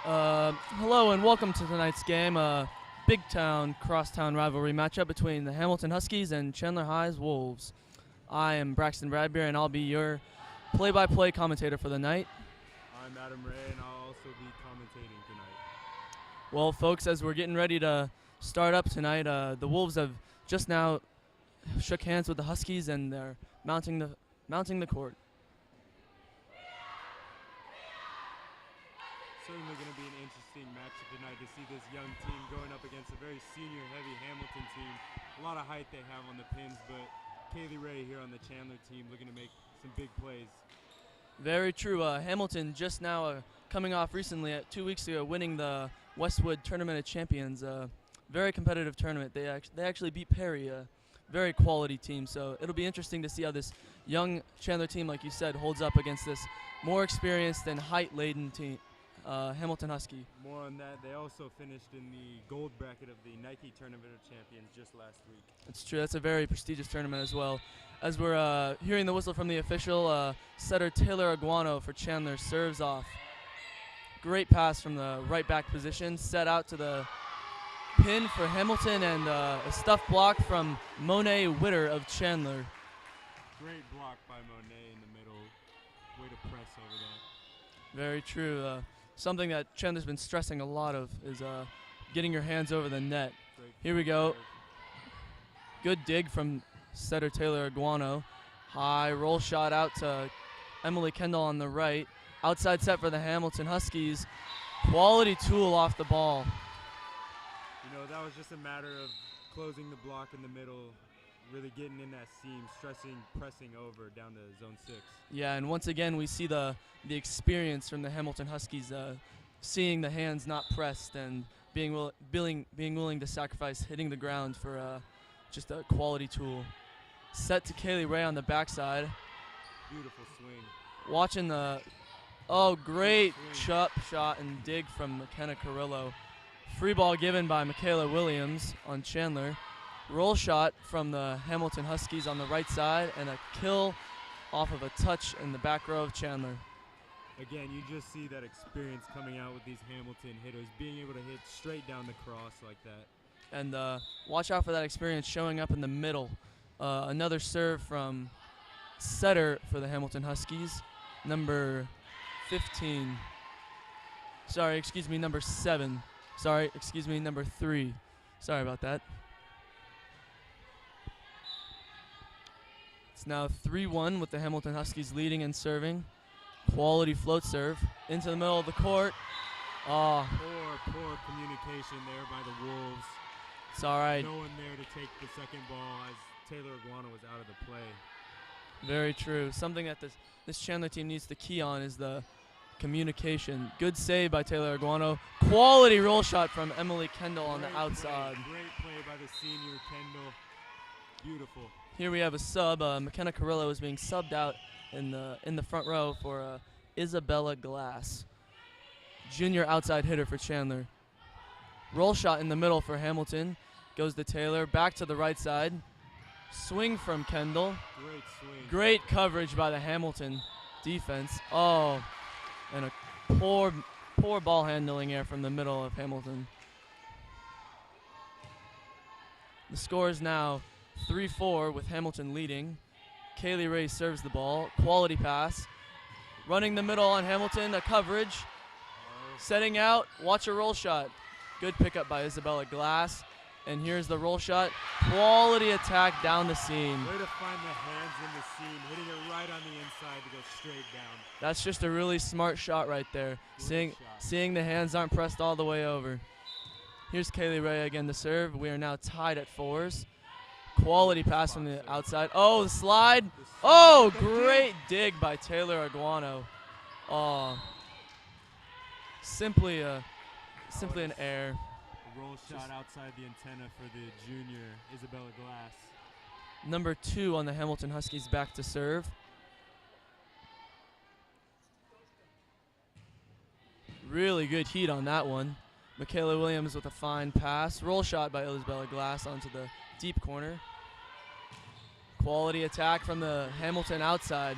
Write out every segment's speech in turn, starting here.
Hello and welcome to tonight's game. Big town, crosstown rivalry matchup between the Hamilton Huskies and Chandler High's Wolves. I am Braxton Bradbury and I'll be your play-by-play commentator for the night. I'm Adam Ray and I'll also be commentating tonight. Well, folks, as we're getting ready to start up tonight, the Wolves have just now shook hands with the Huskies and they're mounting the court. Certainly going to be an interesting matchup tonight to see this young team going up against a very senior-heavy Hamilton team. A lot of height they have on the pins, but Kaylee Ray here on the Chandler team looking to make some big plays. Very true. Hamilton just now coming off recently, 2 weeks ago, winning the Westwood Tournament of Champions. Very competitive tournament. They actually beat Perry, a very quality team. So it'll be interesting to see how this young Chandler team, like you said, holds up against this more experienced and height-laden team. Hamilton Husky. More on that. They also finished in the gold bracket of the Nike Tournament of Champions just last week. That's true. That's a very prestigious tournament as well. As we're hearing the whistle from the official, setter Taylor Aguano for Chandler serves off. Great pass from the right back position, set out to the pin for Hamilton, and a stuff block from Monet Witter of Chandler. Great block by Monet in the middle. Way to press over that. Very true. Something that Chandler's been stressing a lot of is getting your hands over the net. Great. Here we go. Good dig from setter Taylor Aguano. High roll shot out to Emily Kendall on the right. Outside set for the Hamilton Huskies. Quality tool off the ball. You know, that was just a matter of closing the block in the middle, really getting in that seam, stressing, pressing over down to zone 6. Yeah, and once again we see the experience from the Hamilton Huskies, seeing the hands not pressed and being willing to sacrifice hitting the ground for just a quality tool. Set to Kaylee Ray on the backside. Beautiful swing. Watching the great chop shot and dig from McKenna Carrillo. Free ball given by Michaela Williams on Chandler. Roll shot from the Hamilton Huskies on the right side, and a kill off of a touch in the back row of Chandler. Again, you just see that experience coming out with these Hamilton hitters, being able to hit straight down the cross like that. And watch out for that experience showing up in the middle. Another serve from setter for the Hamilton Huskies, number 15. Sorry, excuse me, number 7. Sorry, excuse me, number 3. Sorry about that. It's now 3-1 with the Hamilton Huskies leading and serving. Quality float serve into the middle of the court. Poor communication there by the Wolves. It's all right. No one there to take the second ball as Taylor Aguano was out of the play. Very true. Something that this Chandler team needs to key on is the communication. Good save by Taylor Aguano. Quality roll shot from Emily Kendall on the outside. Great play by the senior Kendall. Beautiful. Here we have a sub. McKenna Carrillo is being subbed out in the front row for Isabella Glass, junior outside hitter for Chandler. Roll shot in the middle for Hamilton. Goes to Taylor. Back to the right side. Swing from Kendall. Great swing. Great coverage by the Hamilton defense. Oh, and a poor ball handling here from the middle of Hamilton. The score is now 3-4 with Hamilton leading. Kaylee Ray serves the ball. Quality pass. Running the middle on Hamilton. A coverage. Setting out. Watch a roll shot. Good pickup by Isabella Glass. And here's the roll shot. Quality attack down the seam. Way to find the hands in the seam. Hitting it right on the inside to go straight down. That's just a really smart shot right there. Seeing the hands aren't pressed all the way over. Here's Kaylee Ray again to serve. We are now tied at 4s. Quality pass from the outside. Oh, the slide. Oh, great dig by Taylor Aguano. Oh, simply an error. Roll shot outside the antenna for the junior Isabella Glass. Number 2 on the Hamilton Huskies back to serve. Really good heat on that one. Michaela Williams with a fine pass. Roll shot by Isabella Glass onto the deep corner. Quality attack from the Hamilton outside.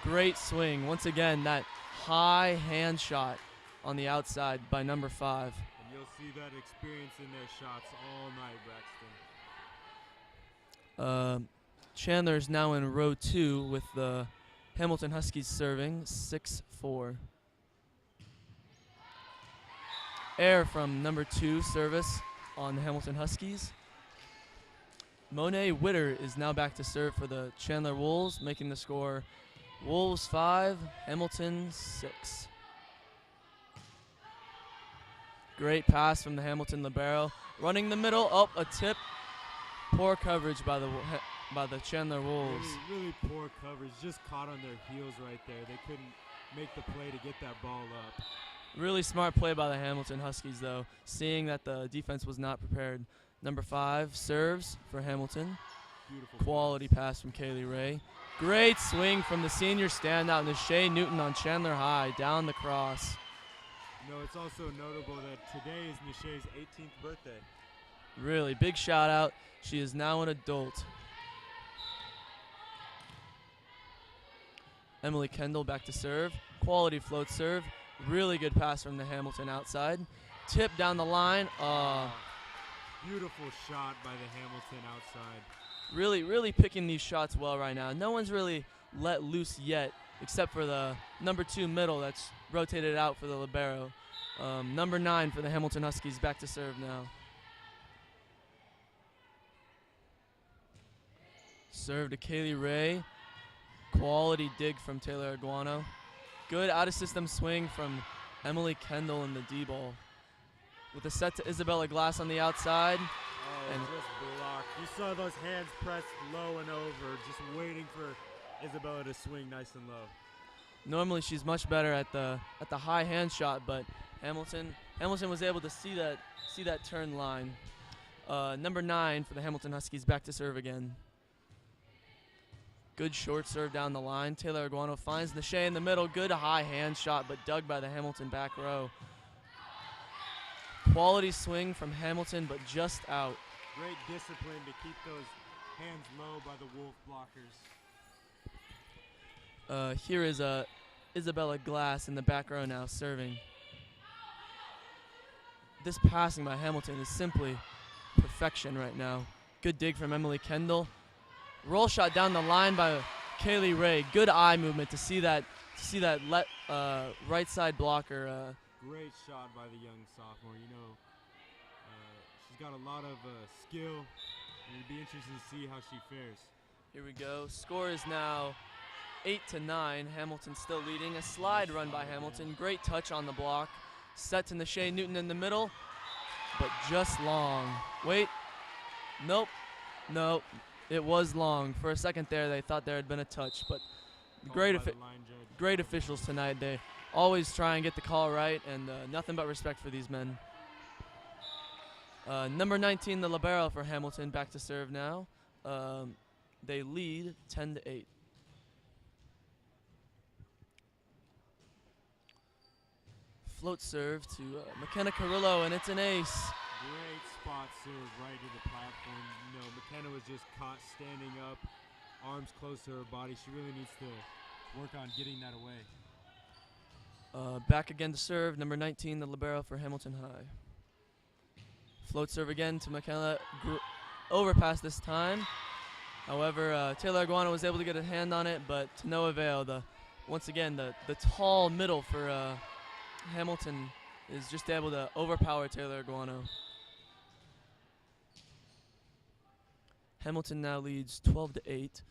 Great swing. Once again, that high hand shot on the outside by number 5. And you'll see that experience in their shots all night, Braxton. Chandler is now in row 2 with the Hamilton Huskies serving 6-4. Air from number 2 service on the Hamilton Huskies. Monet Witter is now back to serve for the Chandler Wolves, making the score Wolves 5, Hamilton 6. Great pass from the Hamilton libero. Running the middle, a tip. Poor coverage by the Chandler Wolves. Really poor coverage, just caught on their heels right there. They couldn't make the play to get that ball up. Really smart play by the Hamilton Huskies, though, seeing that the defense was not prepared. Number 5 serves for Hamilton. Beautiful Quality pass from Kaylee Ray. Great swing from the senior standout, Nishay Newton on Chandler High, down the cross. You know, it's also notable that today is Nishay's 18th birthday. Really big shout out. She is now an adult. Emily Kendall back to serve. Quality float serve. Really good pass from the Hamilton outside. Tip down the line. Beautiful shot by the Hamilton outside. Really picking these shots well right now. No one's really let loose yet, except for the number 2 middle that's rotated out for the libero. Number 9 for the Hamilton Huskies back to serve now. Serve to Kaylee Ray. Quality dig from Taylor Aguano. Good out-of-system swing from Emily Kendall in the D-ball. With a set to Isabella Glass on the outside. And just blocked. You saw those hands pressed low and over, just waiting for Isabella to swing nice and low. Normally she's much better at the high hand shot, but Hamilton was able to see that turn line. Number 9 for the Hamilton Huskies back to serve again. Good short serve down the line. Taylor Aguano finds Nishay in the middle. Good high hand shot, but dug by the Hamilton back row. Quality swing from Hamilton, but just out. Great discipline to keep those hands low by the Wolf blockers. Here is Isabella Glass in the back row now serving. This passing by Hamilton is simply perfection right now. Good dig from Emily Kendall. Roll shot down the line by Kaylee Ray. Good eye movement to see that right side blocker. Great shot by the young sophomore. You know, she's got a lot of skill, and it'd be interesting to see how she fares. Here we go. Score is now 8-9. Hamilton still leading. A slide run by Hamilton. Great touch on the block. Set to Nishay Newton in the middle, but just long. Wait. Nope. It was long. For a second there, they thought there had been a touch, but great officials tonight. They always try and get the call right, and nothing but respect for these men. Number 19, the libero for Hamilton, back to serve now. They lead 10-8. Float serve to McKenna Carrillo, and it's an ace. Great spot serve right to the platform. You know, McKenna was just caught standing up, arms close to her body. She really needs to work on getting that away. Back again to serve, number 19, the libero for Hamilton High. Float serve again to McKenna. Overpass this time. However, Taylor Aguano was able to get a hand on it, but to no avail. Once again, the tall middle for Hamilton is just able to overpower Taylor Aguano. Hamilton now leads 12-8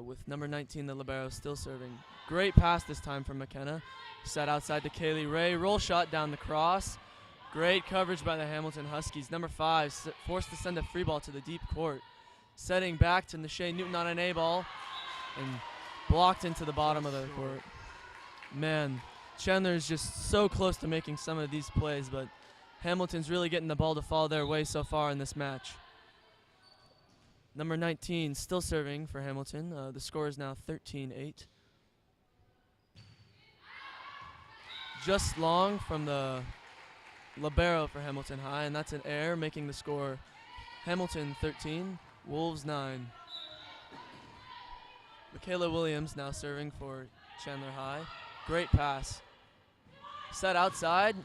with number 19, the libero, still serving. Great pass this time from McKenna. Set outside to Kaylee Ray. Roll shot down the cross. Great coverage by the Hamilton Huskies. Number 5 forced to send a free ball to the deep court. Setting back to Nishay Newton on an A ball and blocked into the bottom of the court. Man, Chandler is just so close to making some of these plays, but Hamilton's really getting the ball to fall their way so far in this match. Number 19 still serving for Hamilton. The score is now 13-8. Just long from the libero for Hamilton High, and that's an error, making the score Hamilton 13, Wolves 9. Michaela Williams now serving for Chandler High. Great pass. Set outside.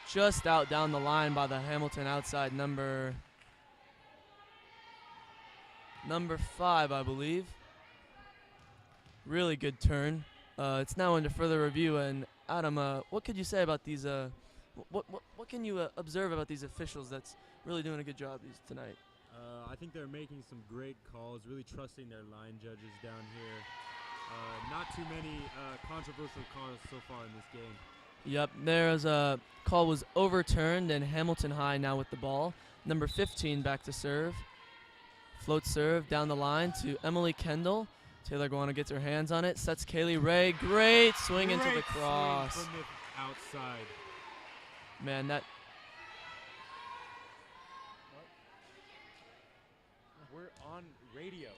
Just out down the line by the Hamilton outside number 5, I believe. Really good turn. It's now under further review. And Adam, what could you say about these? What can you observe about these officials that's really doing a good job tonight? I think they're making some great calls, really trusting their line judges down here. Not too many controversial calls so far in this game. Yep, there's a call was overturned, and Hamilton High now with the ball. Number 15 back to serve. Float serve down the line to Emily Kendall. Taylor Guano gets her hands on it, sets Kaylee Ray. Great swing into the cross. Swing from the outside. Man, that. We're on radio.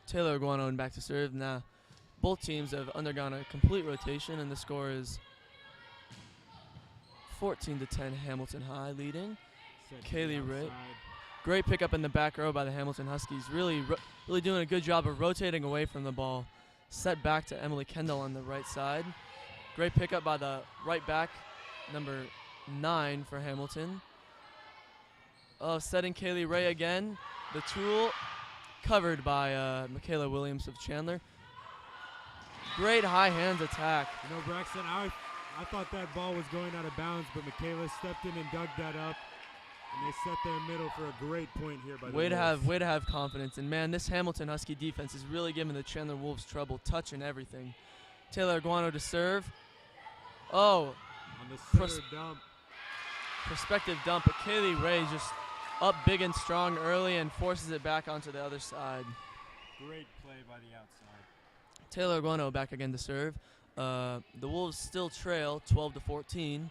Taylor Guano back to serve. Now, both teams have undergone a complete rotation, and the score is 14-10 Hamilton High leading. Kaylee Ray. Great pickup in the back row by the Hamilton Huskies. Really doing a good job of rotating away from the ball. Set back to Emily Kendall on the right side. Great pickup by the right back, number 9 for Hamilton. Setting Kaylee Ray again. The tool covered by Michaela Williams of Chandler. Great high hands attack. You know, Braxton, I thought that ball was going out of bounds, but Michaela stepped in and dug that up. And they set their middle for a great point here by the Wolves. Way to have confidence. And, man, this Hamilton Husky defense is really giving the Chandler Wolves trouble, touching everything. Taylor Guano to serve. Oh. On the center dump. Perspective dump, but Kaylee Ray just up big and strong early and forces it back onto the other side. Great play by the outside. Taylor Guano back again to serve. The Wolves still trail 12-14.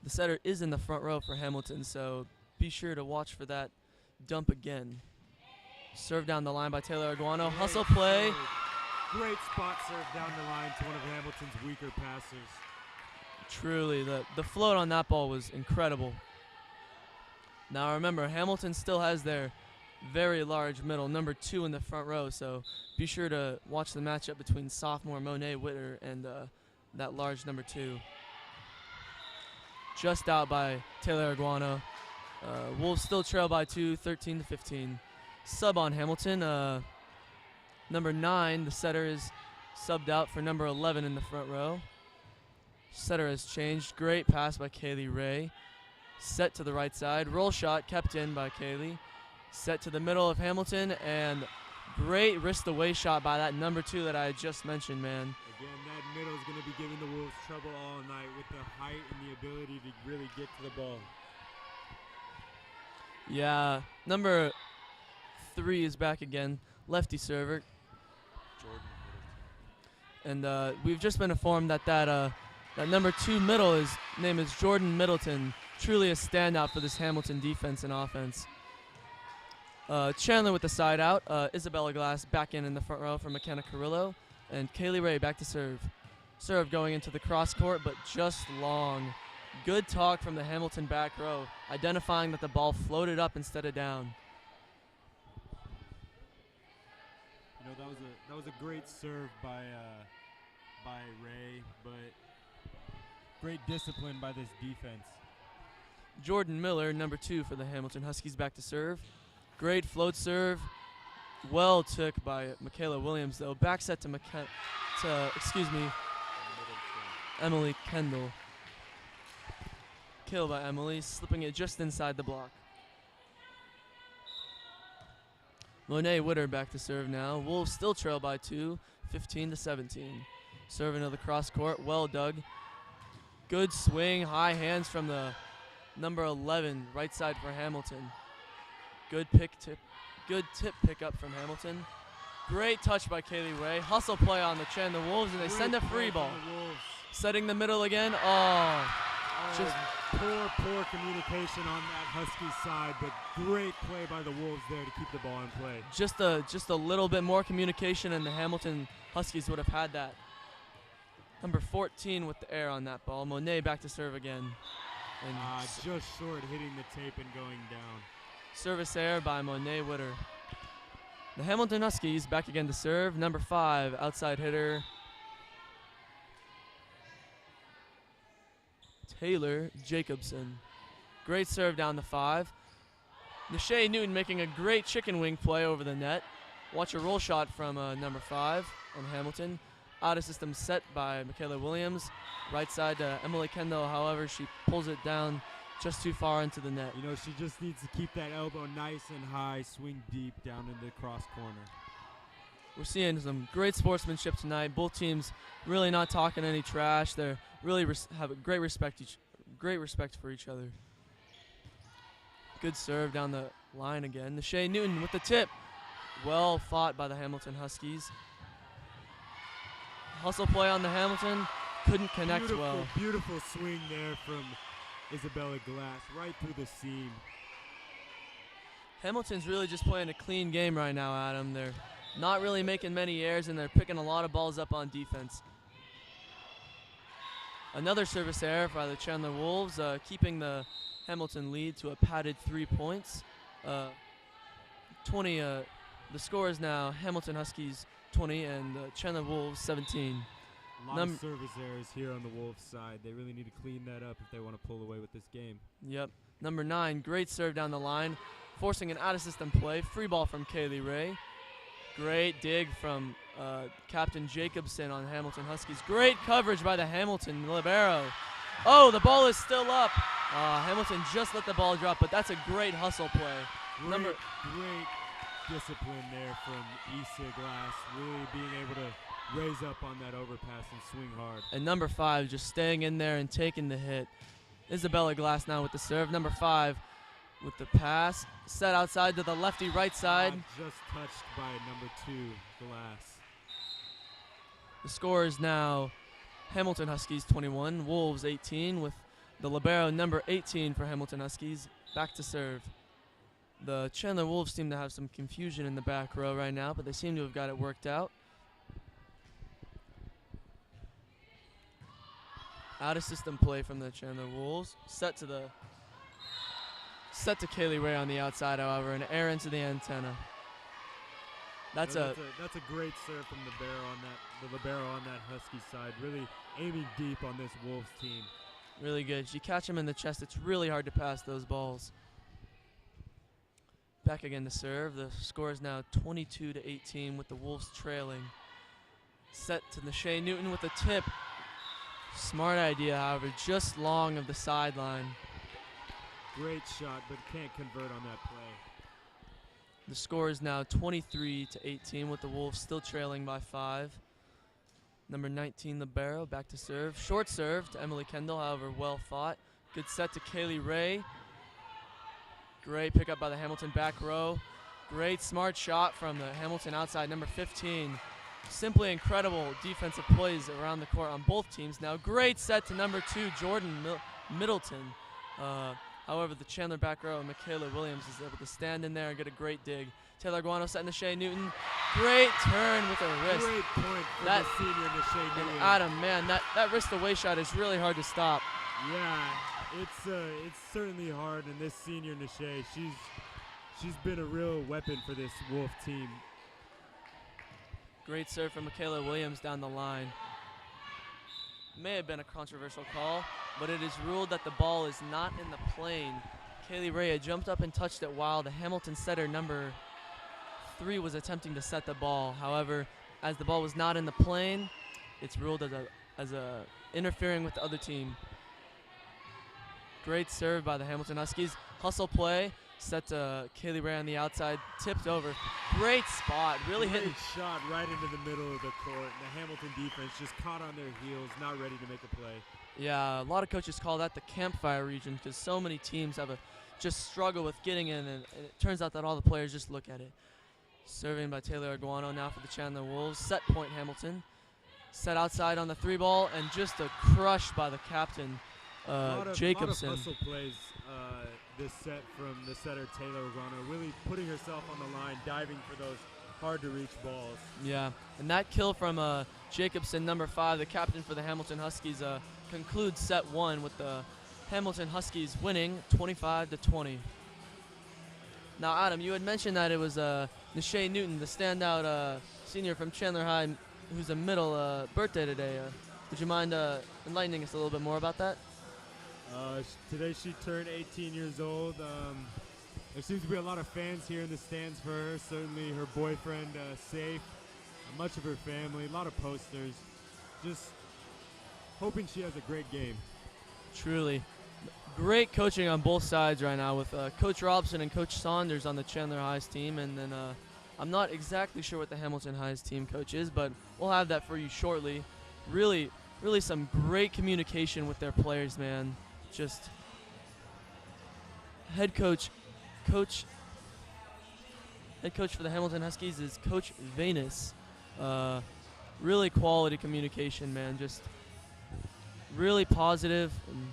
The setter is in the front row for Hamilton, so be sure to watch for that dump again. Serve down the line by Taylor Guano. Hustle play. Great spot serve down the line to one of Hamilton's weaker passers. Truly, the float on that ball was incredible. Now remember, Hamilton still has their very large middle, number 2 in the front row, so be sure to watch the matchup between sophomore Monet Witter and that large number 2. Just out by Taylor Guano. Wolves still trail by 2, 13-15. Sub on Hamilton. Number 9, the setter is subbed out for number 11 in the front row. Setter has changed. Great pass by Kaylee Ray. Set to the right side. Roll shot kept in by Kaylee. Set to the middle of Hamilton, and great wrist away shot by that number 2 that I had just mentioned, man. Again, that middle is going to be giving the Wolves trouble all night with the height and the ability to really get to the ball. Yeah, number 3 is back again, lefty server. And we've just been informed that that number 2 middle, his name is Jordan Middleton. Truly a standout for this Hamilton defense and offense. Chandler with the side out. Isabella Glass back in the front row for McKenna Carrillo. And Kaylee Ray back to serve. Serve going into the cross court, but just long. Good talk from the Hamilton back row, identifying that the ball floated up instead of down. You know, that was a great serve by Ray, but great discipline by this defense. Jordan Miller, number 2 for the Hamilton Huskies, back to serve. Great float serve. Well took by Michaela Williams, though. Back set to Emily Kendall. Kill by Emily, slipping it just inside the block. Monet Witter back to serve now. Wolves still trail by 2, 15-17. Serve into the cross court, well dug. Good swing, high hands from the number 11, right side for Hamilton. Good tip pickup from Hamilton. Great touch by Kaylee Ray. Hustle play on the Chandler Wolves, and they send a free ball. Setting the middle again. Just poor communication on that Huskies side, but great play by the Wolves there to keep the ball in play. Just a little bit more communication, and the Hamilton Huskies would have had that. Number 14 with the air on that ball. Monet back to serve again. And just short, hitting the tape and going down. Service error by Monet Witter. The Hamilton Huskies back again to serve. Number 5, outside hitter, Taylor Jacobson. Great serve down the 5. Nishay Newton making a great chicken wing play over the net. Watch a roll shot from number 5 on Hamilton. Out of system set by Michaela Williams. Right side to Emily Kendall, however, she pulls it down just too far into the net. You know, she just needs to keep that elbow nice and high, swing deep down in the cross corner. We're seeing some great sportsmanship tonight. Both teams really not talking any trash. They're really have a great respect for each other. Good serve down the line again. Nishay Newton with the tip. Well fought by the Hamilton Huskies. Hustle play on the Hamilton. Couldn't connect Beautiful, well. beautiful swing there from Isabella Glass right through the seam. Hamilton's really just playing a clean game right now, Adam. They're not really making many errors, and they're picking a lot of balls up on defense. Another service error by the Chandler Wolves, keeping the Hamilton lead to a padded 3 points. 20. The score is now Hamilton Huskies 20 and Chandler Wolves 17. A lot of service errors here on the Wolves side. They really need to clean that up if they want to pull away with this game. Yep. Number 9, great serve down the line, forcing an out-of-system play. Free ball from Kaylee Ray. Great dig from Captain Jacobson on Hamilton Huskies. Great coverage by the Hamilton libero. Oh, the ball is still up. Hamilton just let the ball drop, but that's a great hustle play. Great discipline there from Issa Glass, really being able to raise up on that overpass and swing hard. And number 5 just staying in there and taking the hit. Isabella Glass now with the serve. Number 5 with the pass. Set outside to the lefty right side. Just touched by number 2, Glass. The score is now Hamilton Huskies 21, Wolves 18, with the libero number 18 for Hamilton Huskies back to serve. The Chandler Wolves seem to have some confusion in the back row right now, but they seem to have got it worked out. Out of system play from the Chandler Wolves. Set to Kaylee Ray on the outside, however, and error into the antenna. That's a great serve from the libero on that Husky side, really aiming deep on this Wolves team. Really good. You catch him in the chest, it's really hard to pass those balls. Back again to serve. The score is now 22-18 with the Wolves trailing. Set to Nishay Newton with the tip. Smart idea, however, just long of the sideline. Great shot, but can't convert on that play. The score is now 23-18 with the Wolves still trailing by 5. Number 19, libero, back to serve. Short serve to Emily Kendall, however, well fought. Good set to Kaylee Ray. Great pickup by the Hamilton back row. Great smart shot from the Hamilton outside, number 15. Simply incredible defensive plays around the court on both teams. Now great set to number 2, Jordan Middleton. However, the Chandler back row, Michaela Williams, is able to stand in there and get a great dig. Taylor Guano setting to Nishay Newton. Great turn with her wrist. Great point for the senior Nishay Newton. And Adam, man, that wrist away shot is really hard to stop. Yeah, it's certainly hard, and this senior Nishay, she's been a real weapon for this Wolf team. Great serve from Michaela Williams down the line. May have been a controversial call, but it is ruled that the ball is not in the plane. Kaylee Ray had jumped up and touched it while the Hamilton setter number 3 was attempting to set the ball. However, as the ball was not in the plane, it's ruled as a interfering with the other team. Great serve by the Hamilton Huskies. Hustle play, set to Kaylee Ray on the outside, tipped over. Great spot, really hitting. Great shot right into the middle of the court. The Hamilton defense just caught on their heels, not ready to make a play. Yeah, a lot of coaches call that the campfire region because so many teams have just struggle with getting in, and it turns out that all the players just look at it. Serving by Taylor Aguano now for the Chandler Wolves. Set point Hamilton. Set outside on the 3 ball, and just a crush by the captain, Jacobson. A lot of hustle plays this set from the setter Taylor Aguano, really putting herself on the line, diving for those hard-to-reach balls. Yeah, and that kill from Jacobson, number 5, the captain for the Hamilton Huskies, concludes set 1 with the Hamilton Huskies winning 25-20. Now, Adam, you had mentioned that it was Nishay Newton, the standout senior from Chandler High, who's a middle birthday today. Would you mind enlightening us a little bit more about that? Today she turned 18 years old. There seems to be a lot of fans here in the stands for her. Certainly her boyfriend, Safe, much of her family, a lot of posters. Just hoping she has a great game. Truly. Great coaching on both sides right now with Coach Robson and Coach Saunders on the Chandler Highs team. And then I'm not exactly sure what the Hamilton Highs team coach is, but we'll have that for you shortly. Really some great communication with their players, man. Just head coach for the Hamilton Huskies is Coach Venus. Really quality communication, man. Just really positive. And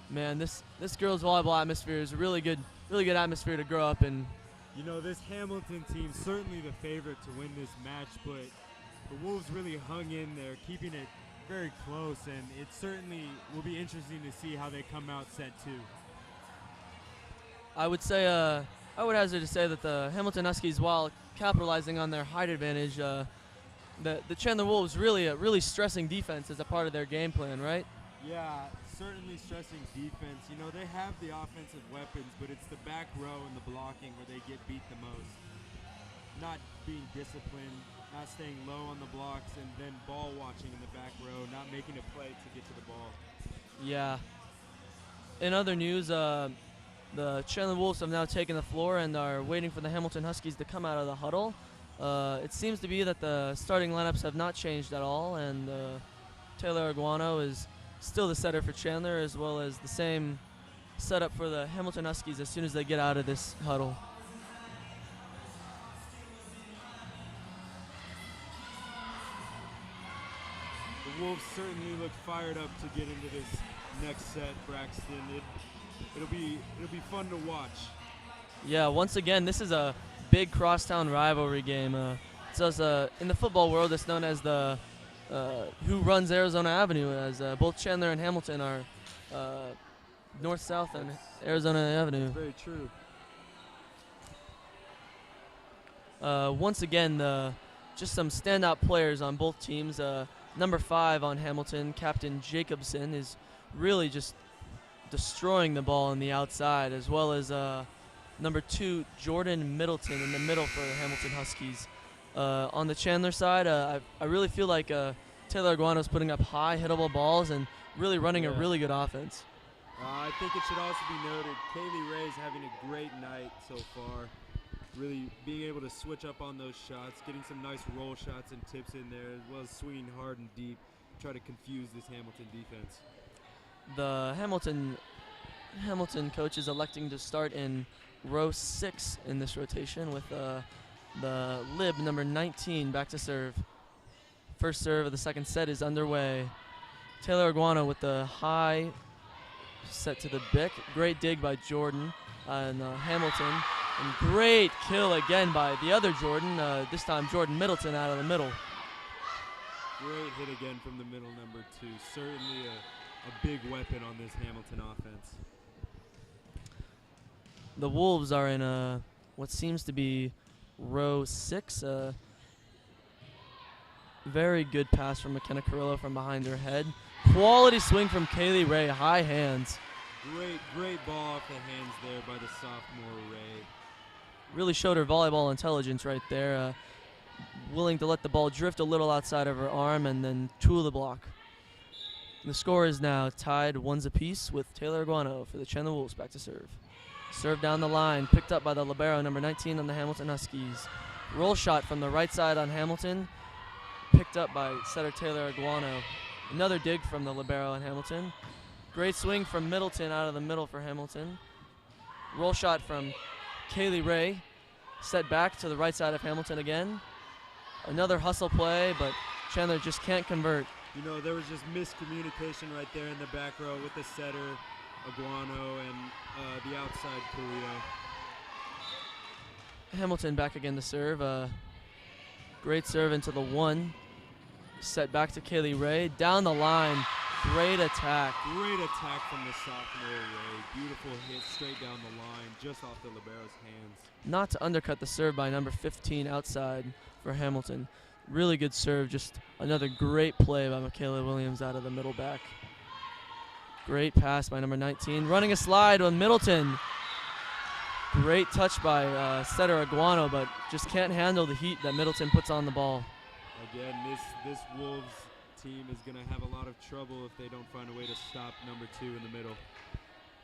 man, this girls volleyball atmosphere is a really good atmosphere to grow up in. You know, this Hamilton team certainly the favorite to win this match, but the Wolves really hung in there, keeping it very close, and it certainly will be interesting to see how they come out set two. I would say, I would hazard to say that the Hamilton Huskies, while capitalizing on their height advantage, the Chandler Wolves really stressing defense as a part of their game plan, right? Yeah, certainly stressing defense. You know, they have the offensive weapons, but it's the back row and the blocking where they get beat the most. Not being disciplined, not staying low on the blocks, and then ball watching in the back row, not making a play to get to the ball. Yeah. In other news, the Chandler Wolves have now taken the floor and are waiting for the Hamilton Huskies to come out of the huddle. It seems to be that the starting lineups have not changed at all, and Taylor Aguano is still the setter for Chandler, as well as the same setup for the Hamilton Huskies as soon as they get out of this huddle. The Wolves certainly look fired up to get into this next set, Braxton. It'll be fun to watch. Yeah, once again, this is a big crosstown rivalry game. In the football world, it's known as the who runs Arizona Avenue, as both Chandler and Hamilton are north-south on Arizona Avenue. Very true. Once again, just some standout players on both teams. Number 5 on Hamilton, Captain Jacobson, is really just destroying the ball on the outside, as well as number 2, Jordan Middleton, in the middle for the Hamilton Huskies. On the Chandler side, I really feel like Taylor Aguano's putting up high hittable balls and really running a really good offense. I think it should also be noted, Kaylee Ray is having a great night so far. Really being able to switch up on those shots, getting some nice roll shots and tips in there, as well as swinging hard and deep, try to confuse this Hamilton defense. The Hamilton coach is electing to start in row 6 in this rotation with the lib number 19 back to serve. First serve of the second set is underway. Taylor Aguano with the high set to the bick. Great dig by Jordan and Hamilton. And great kill again by the other Jordan, this time Jordan Middleton out of the middle. Great hit again from the middle, number 2. Certainly a big weapon on this Hamilton offense. The Wolves are in what seems to be row 6. Very good pass from McKenna Carrillo from behind her head. Quality swing from Kaylee Ray, high hands. Great ball off the hands there by the sophomore Ray. Really showed her volleyball intelligence right there. Willing to let the ball drift a little outside of her arm and then tool the block. The score is now tied 1s apiece with Taylor Aguano for the Chandler Wolves back to serve. Serve down the line, picked up by the libero, number 19 on the Hamilton Huskies. Roll shot from the right side on Hamilton, picked up by setter Taylor Aguano. Another dig from the libero on Hamilton. Great swing from Middleton out of the middle for Hamilton. Roll shot from Kaylee Ray, set back to the right side of Hamilton again. Another hustle play, but Chandler just can't convert. You know, there was just miscommunication right there in the back row with the setter, Aguano, and the outside Carrillo. Hamilton back again to serve. Great serve into the 1. Set back to Kaylee Ray. Down the line. Great attack. Great attack from the sophomore Ray. Beautiful hit straight down the line, just off the libero's hands. Not to undercut the serve by number 15 outside for Hamilton. Really good serve. Just another great play by Michaela Williams out of the middle back. Great pass by number 19. Running a slide on Middleton. Great touch by setter Aguano, but just can't handle the heat that Middleton puts on the ball. Again, this Wolves team is going to have a lot of trouble if they don't find a way to stop number 2 in the middle.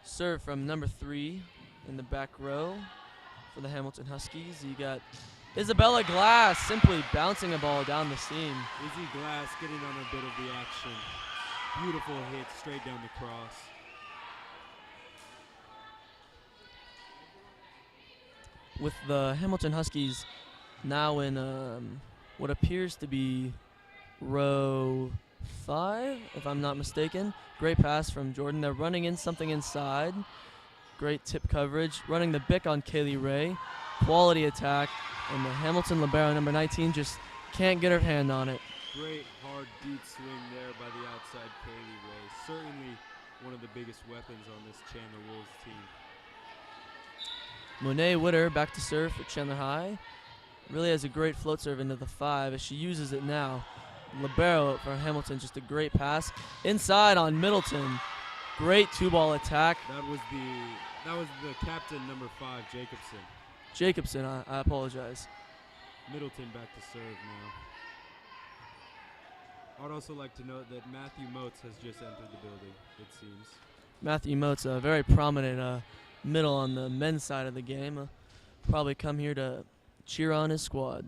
Serve from number 3 in the back row for the Hamilton Huskies. You got Isabella Glass simply bouncing a ball down the seam. Izzy Glass getting on a bit of the action. Beautiful hit straight down the cross. With the Hamilton Huskies now in what appears to be row 5, if I'm not mistaken. Great pass from Jordan. They're running in something inside. Great tip coverage. Running the bick on Kaylee Ray. Quality attack. And the Hamilton libero, number 19, just can't get her hand on it. Great hard deep swing there by the outside Kaylee Ray. Certainly one of the biggest weapons on this Chandler Wolves team. Monet Witter back to serve for Chandler High. Really has a great float serve into the 5 as she uses it now. Libero for Hamilton, just a great pass. Inside on Middleton. Great 2-ball attack. That was the captain, number 5, Jacobson. Jacobson, I apologize. Middleton back to serve now. I would also like to note that Matthew Motes has just entered the building, it seems. Matthew Motes, a very prominent middle on the men's side of the game. Probably come here to cheer on his squad.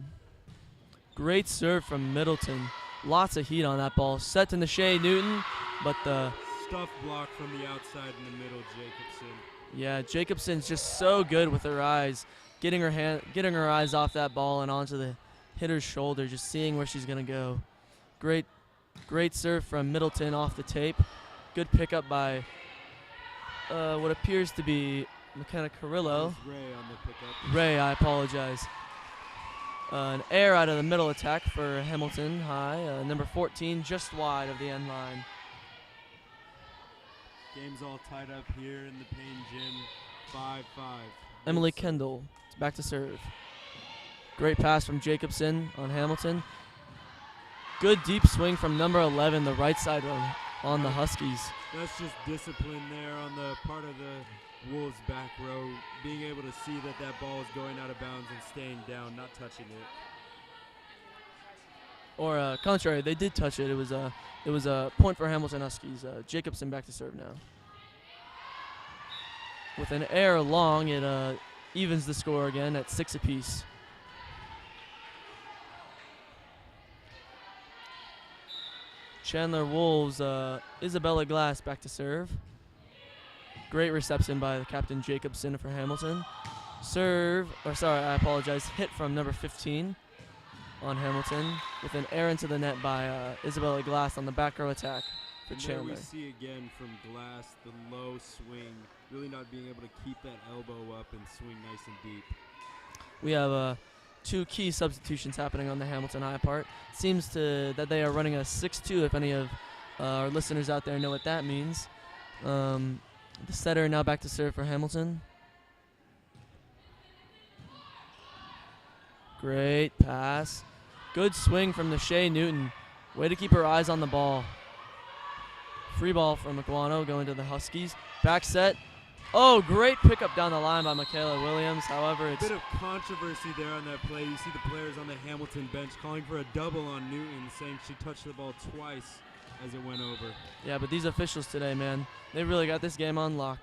Great serve from Middleton. Lots of heat on that ball. Set to Shea Newton, but the stuff block from the outside in the middle, Jacobson. Yeah, Jacobson's just so good with her eyes, getting her eyes off that ball and onto the hitter's shoulder, just seeing where she's gonna go. Great serve from Middleton off the tape. Good pickup by what appears to be McKenna Carrillo. Ray on the pickup. Ray, I apologize. An air out of the middle attack for Hamilton High. Number 14 just wide of the end line. Game's all tied up here in the Payne Gym. 5-5. Emily Kendall is back to serve. Great pass from Jacobson on Hamilton. Good deep swing from number 11, the right side on the Huskies. That's just discipline there on the part of the Wolves back row, being able to see that ball is going out of bounds and staying down, not touching it. Or contrary, they did touch it. It was a point for Hamilton Huskies. Jacobson back to serve now. With an air long, it evens the score again at 6 apiece. Chandler Wolves, Isabella Glass back to serve. Great reception by the captain Jacobson for Hamilton. Hit from number 15 on Hamilton with an air into the net by Isabella Glass on the back row attack for Chandler. There we see again from Glass the low swing, really not being able to keep that elbow up and swing nice and deep. We have 2 key substitutions happening on the Hamilton High part. Seems that they are running a 6-2, if any of our listeners out there know what that means. The setter now back to serve for Hamilton. Great pass. Good swing from Shea Newton. Way to keep her eyes on the ball. Free ball from Iguano going to the Huskies. Back set. Oh, great pickup down the line by Michaela Williams. However, it's a bit of controversy there on that play. You see the players on the Hamilton bench calling for a double on Newton, saying she touched the ball twice as it went over. Yeah, but these officials today, man, they really got this game on lock.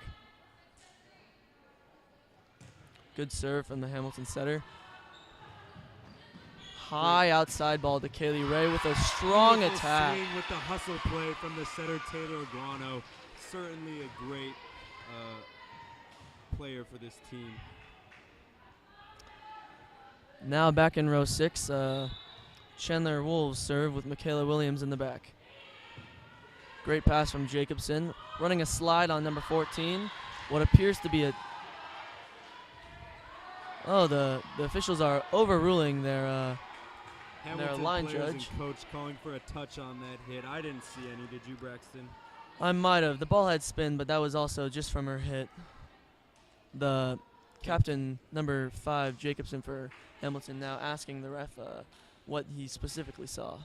Good serve from the Hamilton setter. High outside ball to Kaylee Ray with a strong Beautiful attack. Swing with the hustle play from the setter Taylor Aguano. Certainly a great player for this team. Now back in row 6, Chandler Wolves serve with Michaela Williams in the back. Great pass from Jacobson, running a slide on number 14. What appears to be the officials are overruling their Hamilton line players judge. and coach calling for a touch on that hit. I didn't see any. Did you, Braxton? I might have. The ball had spin, but that was also just from her hit. The captain, number 5, Jacobson for Hamilton, now asking the ref what he specifically saw.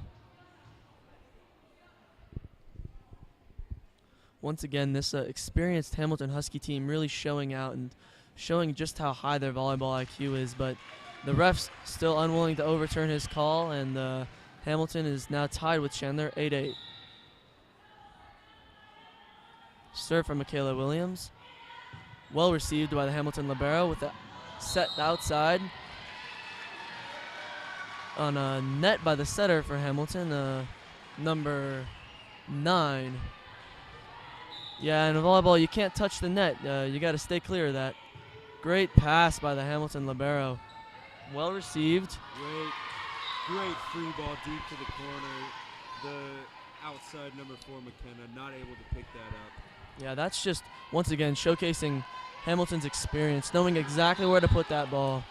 Once again, this experienced Hamilton Husky team really showing out and showing just how high their volleyball IQ is, but the ref's still unwilling to overturn his call, and Hamilton is now tied with Chandler 8-8. Serve from Michaela Williams. Well received by the Hamilton libero with a set outside. On a net by the setter for Hamilton, number 9. Yeah, in volleyball, you can't touch the net. You got to stay clear of that. Great pass by the Hamilton libero. Well received. Great free ball deep to the corner. The outside number 4, McKenna, not able to pick that up. Yeah, that's just, once again, showcasing Hamilton's experience, knowing exactly where to put that ball.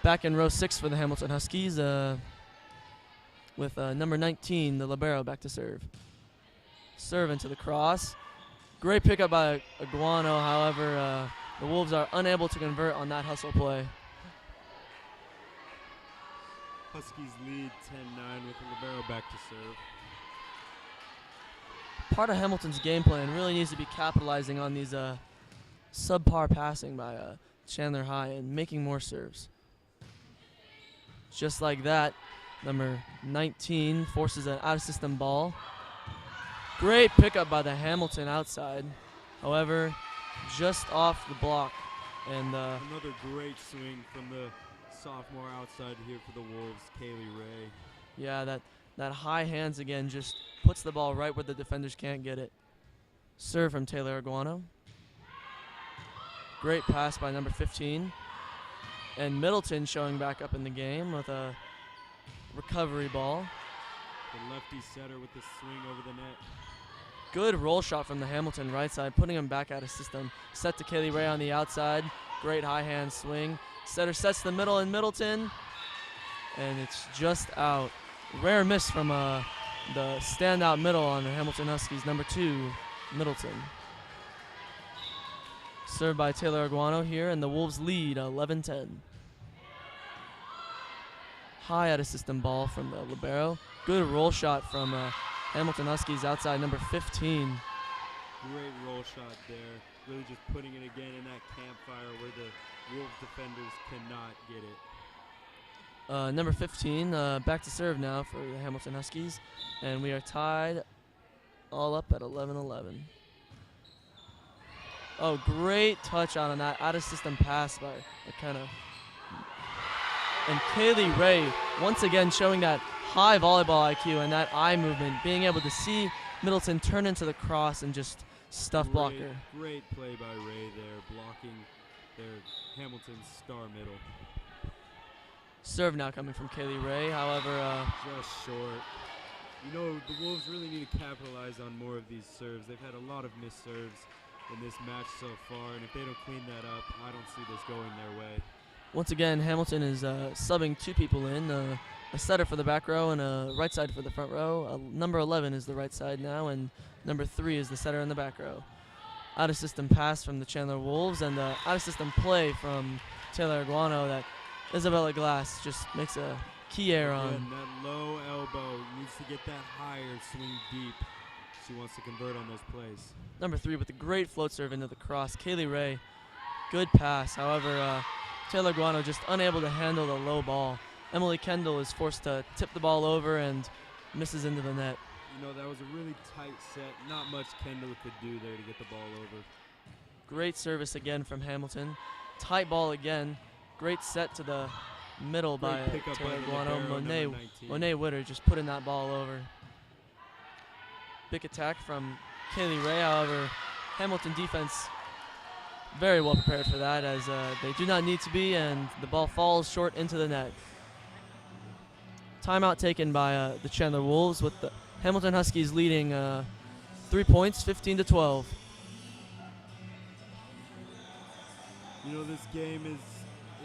Back in row 6 for the Hamilton Huskies, with number 19, the libero, back to serve. Serve into the cross. Great pickup by Iguano, however, the Wolves are unable to convert on that hustle play. Huskies lead 10-9 with the libero back to serve. Part of Hamilton's game plan really needs to be capitalizing on these subpar passing by Chandler High and making more serves. Just like that, number 19 forces an out-of-system ball. Great pickup by the Hamilton outside. However, just off the block. And another great swing from the sophomore outside here for the Wolves, Kaylee Ray. Yeah, that high hands again just puts the ball right where the defenders can't get it. Serve from Taylor Iguano. Great pass by number 15. And Middleton showing back up in the game with a recovery ball. The lefty setter with the swing over the net. Good roll shot from the Hamilton right side, putting him back out of system. Set to Kaylee Ray on the outside. Great high hand swing. Setter sets the middle in Middleton. And it's just out. Rare miss from the standout middle on the Hamilton Huskies, number 2, Middleton. Served by Taylor Iguano here, and the Wolves lead 11-10. High out of system ball from the libero. Good roll shot from Hamilton Huskies outside, number 15. Great roll shot there. Really just putting it again in that campfire where the Wolves defenders cannot get it. Number 15, back to serve now for the Hamilton Huskies. And we are tied all up at 11-11. Oh, great touch on that out-of-system pass by McKenna. And Kaylee Ray, once again showing that high volleyball IQ and that eye movement, being able to see Middleton turn into the cross and just stuff blocker. Great play by Ray there, blocking their Hamilton's star middle. Serve now coming from Kaylee Ray, however, just short. You know, the Wolves really need to capitalize on more of these serves. They've had a lot of missed serves in this match so far, and if they don't clean that up, I don't see this going their way. Once again, Hamilton is subbing 2 people in, a setter for the back row and a right side for the front row. Number 11 is the right side now, and number 3 is the setter in the back row. Out-of-system pass from the Chandler Wolves, and out-of-system play from Taylor Iguano that Isabella Glass just makes a key error on. And that low elbow needs to get that higher, swing deep. She wants to convert on those plays. Number 3 with a great float serve into the cross. Kaylee Ray, good pass. However, Taylor Iguano just unable to handle the low ball. Emily Kendall is forced to tip the ball over and misses into the net. You know, that was a really tight set. Not much Kendall could do there to get the ball over. Great service again from Hamilton. Tight ball again. Great set to the middle by Taylor Iguano. Monet Witter just putting that ball over. Big attack from Kaylee Ray. However, Hamilton defense very well prepared for that, as they do not need to be, and the ball falls short into the net. Timeout taken by the Chandler Wolves, with the Hamilton Huskies leading 3 points, 15-12. You know, this game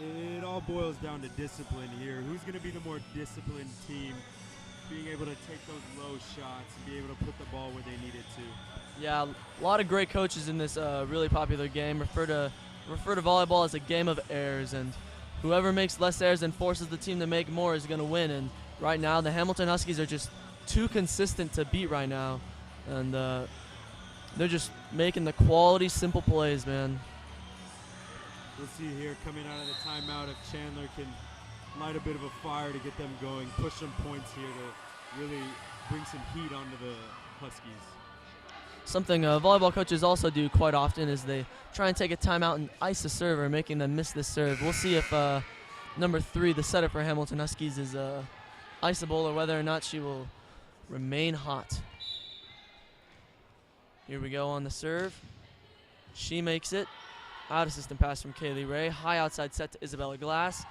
It all boils down to discipline here. Who's going to be the more disciplined team, being able to take those low shots and be able to put the ball where they need it to? Yeah, a lot of great coaches in this really popular game refer to volleyball as a game of errors, and whoever makes less errors and forces the team to make more is going to win. And right now, the Hamilton Huskies are just too consistent to beat right now, and they're just making the quality, simple plays, man. We'll see here coming out of the timeout if Chandler can light a bit of a fire to get them going, push some points here to really bring some heat onto the Huskies. Something volleyball coaches also do quite often is they try and take a timeout and ice the server, making them miss the serve. We'll see if number 3, the setter for Hamilton Huskies, is iceable or whether or not she will remain hot. Here we go on the serve. She makes it. Out assistant pass from Kaylee Ray. High outside set to Isabella Glass.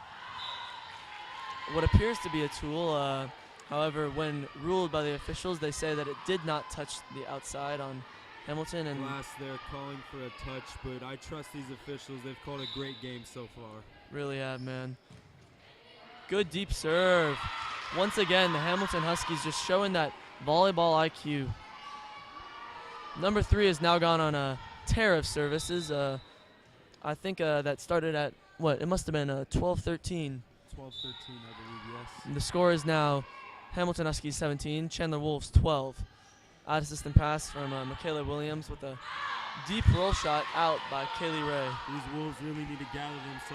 What appears to be a tool. However, when ruled by the officials, they say that it did not touch the outside on Hamilton. And Glass there calling for a touch, but I trust these officials. They've called a great game so far. Really have, man. Good deep serve. Once again, the Hamilton Huskies just showing that volleyball IQ. Number 3 has now gone on a tear of services. I think that started at, what, it must have been 12-13. 12-13, I believe, yes. And the score is now Hamilton Huskies 17, Chandler Wolves 12. Out assistant pass from Michaela Williams with a deep roll shot out by Kaylee Ray. These Wolves really need to gather themselves.